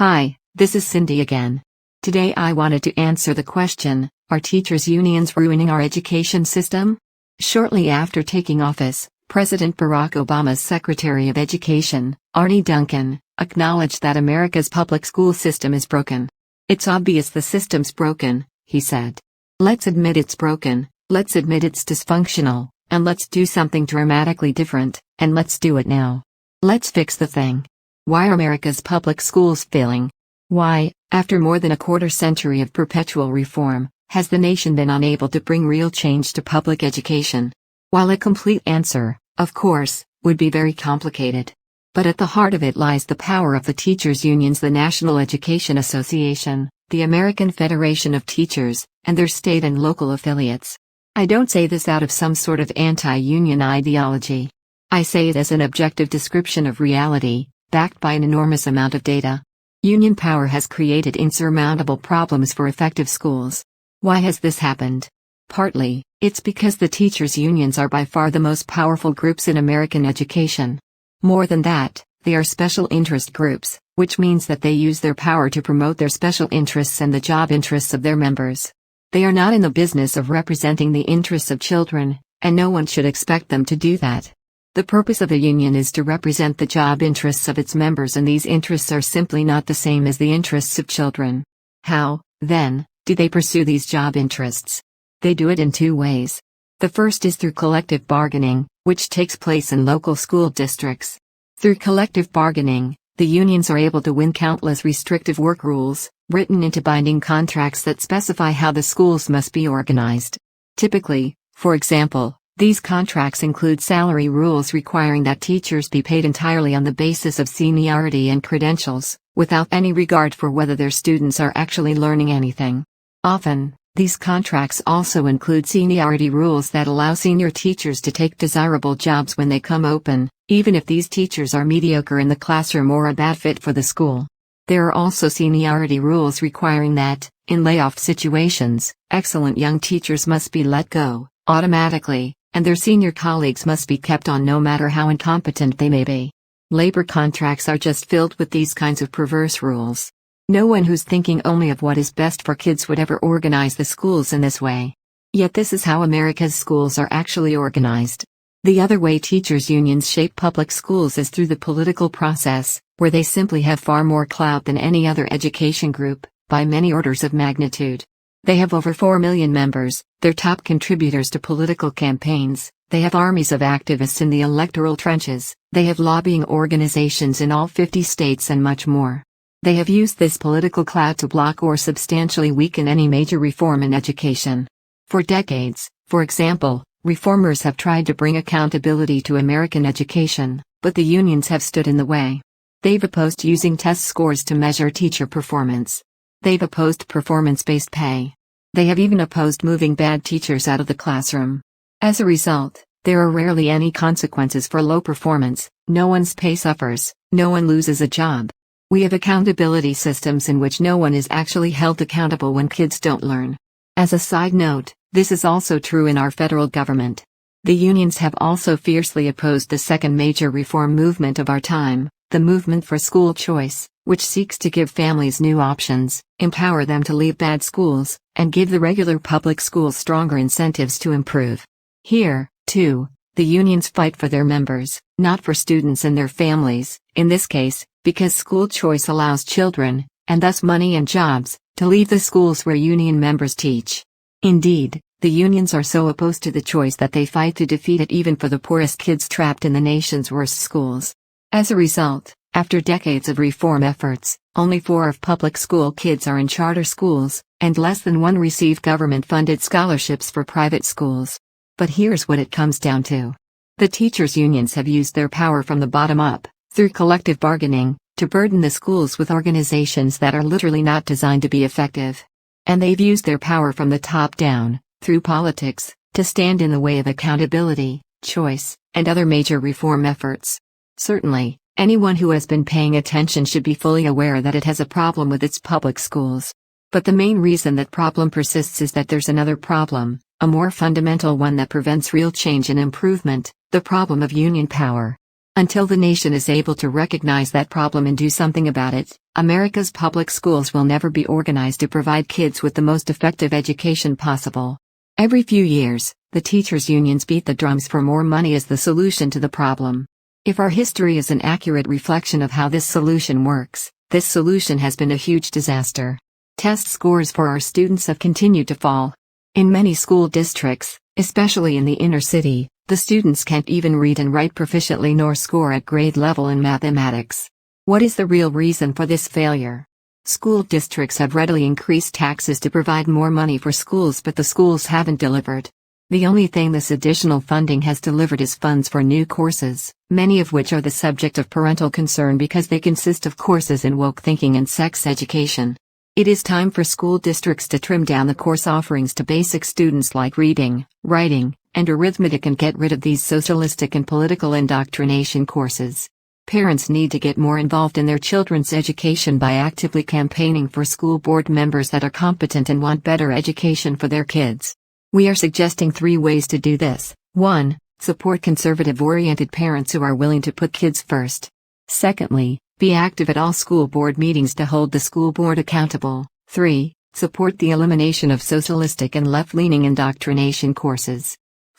Hi, this is Cindy again. Today I wanted to answer the question, are teachers' unions ruining our education system? Shortly after taking office, President Barack Obama's Secretary of Education, Arne Duncan, acknowledged that America's public school system is broken. It's obvious the system's broken, he said. Let's admit it's broken, let's admit it's dysfunctional, and let's do something dramatically different, and let's do it now. Let's fix the thing. Why are America's public schools failing? Why, after more than a quarter century of perpetual reform, has the nation been unable to bring real change to public education? While a complete answer, of course, would be very complicated. But at the heart of it lies the power of the teachers' unions, the National Education Association, the American Federation of Teachers, and their state and local affiliates. I don't say this out of some sort of anti-union ideology. I say it as an objective description of reality, backed by an enormous amount of data. Union power has created insurmountable problems for effective schools. Why has this happened? Partly, it's because the teachers' unions are by far the most powerful groups in American education. More than that, they are special interest groups, which means that they use their power to promote their special interests and the job interests of their members. They are not in the business of representing the interests of children, and no one should expect them to do that. The purpose of a union is to represent the job interests of its members, and these interests are simply not the same as the interests of children. How, then, do they pursue these job interests? They do it in two ways. The first is through collective bargaining, which takes place in local school districts. Through collective bargaining, the unions are able to win countless restrictive work rules, written into binding contracts that specify how the schools must be organized. Typically, for example, these contracts include salary rules requiring that teachers be paid entirely on the basis of seniority and credentials, without any regard for whether their students are actually learning anything. Often, these contracts also include seniority rules that allow senior teachers to take desirable jobs when they come open, even if these teachers are mediocre in the classroom or a bad fit for the school. There are also seniority rules requiring that, in layoff situations, excellent young teachers must be let go, automatically, and their senior colleagues must be kept on no matter how incompetent they may be. Labor contracts are just filled with these kinds of perverse rules. No one who's thinking only of what is best for kids would ever organize the schools in this way. Yet this is how America's schools are actually organized. The other way teachers' unions shape public schools is through the political process, where they simply have far more clout than any other education group, by many orders of magnitude. They have over 4 million members, they're top contributors to political campaigns, they have armies of activists in the electoral trenches, they have lobbying organizations in all 50 states and much more. They have used this political clout to block or substantially weaken any major reform in education. For decades, for example, reformers have tried to bring accountability to American education, but the unions have stood in the way. They've opposed using test scores to measure teacher performance. They've opposed performance-based pay. They have even opposed moving bad teachers out of the classroom. As a result, there are rarely any consequences for low performance, no one's pay suffers, no one loses a job. We have accountability systems in which no one is actually held accountable when kids don't learn. As a side note, this is also true in our federal government. The unions have also fiercely opposed the second major reform movement of our time, the movement for school choice, which seeks to give families new options, empower them to leave bad schools, and give the regular public schools stronger incentives to improve. Here, too, the unions fight for their members, not for students and their families, in this case, because school choice allows children, and thus money and jobs, to leave the schools where union members teach. Indeed, the unions are so opposed to the choice that they fight to defeat it even for the poorest kids trapped in the nation's worst schools. As a result, after decades of reform efforts, only 4 of public school kids are in charter schools, and less than 1 receive government-funded scholarships for private schools. But here's what it comes down to. The teachers' unions have used their power from the bottom up, through collective bargaining, to burden the schools with organizations that are literally not designed to be effective. And they've used their power from the top down, through politics, to stand in the way of accountability, choice, and other major reform efforts. Certainly, anyone who has been paying attention should be fully aware that it has a problem with its public schools. But the main reason that problem persists is that there's another problem, a more fundamental one that prevents real change and improvement, the problem of union power. Until the nation is able to recognize that problem and do something about it, America's public schools will never be organized to provide kids with the most effective education possible. Every few years, the teachers' unions beat the drums for more money as the solution to the problem. If our history is an accurate reflection of how this solution works, this solution has been a huge disaster. Test scores for our students have continued to fall. In many school districts, especially in the inner city, the students can't even read and write proficiently nor score at grade level in mathematics. What is the real reason for this failure? School districts have readily increased taxes to provide more money for schools, but the schools haven't delivered. The only thing this additional funding has delivered is funds for new courses, many of which are the subject of parental concern because they consist of courses in woke thinking and sex education. It is time for school districts to trim down the course offerings to basic students like reading, writing, and arithmetic and get rid of these socialistic and political indoctrination courses. Parents need to get more involved in their children's education by actively campaigning for school board members that are competent and want better education for their kids. We are suggesting 3 ways to do this. 1. Support conservative-oriented parents who are willing to put kids first. Secondly, be active at all school board meetings to hold the school board accountable. 3. Support the elimination of socialistic and left-leaning indoctrination courses.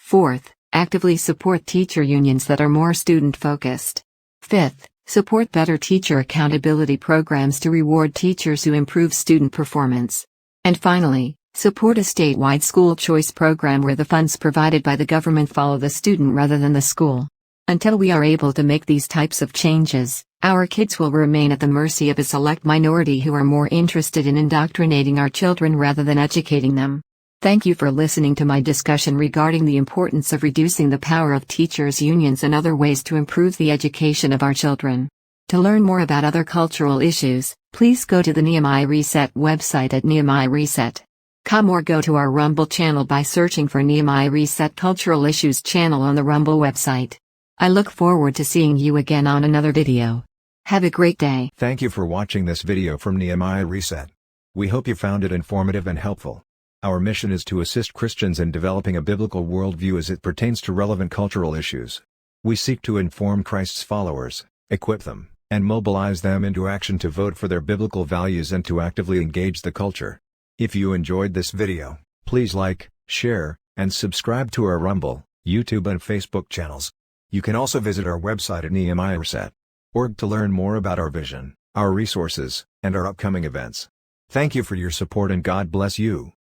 4th, actively support teacher unions that are more student-focused. 5th, support better teacher accountability programs to reward teachers who improve student performance. And finally, support a statewide school choice program where the funds provided by the government follow the student rather than the school. Until we are able to make these types of changes, our kids will remain at the mercy of a select minority who are more interested in indoctrinating our children rather than educating them. Thank you for listening to my discussion regarding the importance of reducing the power of teachers' unions and other ways to improve the education of our children. To learn more about other cultural issues, please go to the Nehemiah Reset website at Nehemiah Reset.com or go to our Rumble channel by searching for Nehemiah Reset Cultural Issues channel on the Rumble website. I look forward to seeing you again on another video. Have a great day. Thank you for watching this video from Nehemiah Reset. We hope you found it informative and helpful. Our mission is to assist Christians in developing a biblical worldview as it pertains to relevant cultural issues. We seek to inform Christ's followers, equip them, and mobilize them into action to vote for their biblical values and to actively engage the culture. If you enjoyed this video, please like, share, and subscribe to our Rumble, YouTube and Facebook channels. You can also visit our website at nehemiahreset.org to learn more about our vision, our resources, and our upcoming events. Thank you for your support and God bless you.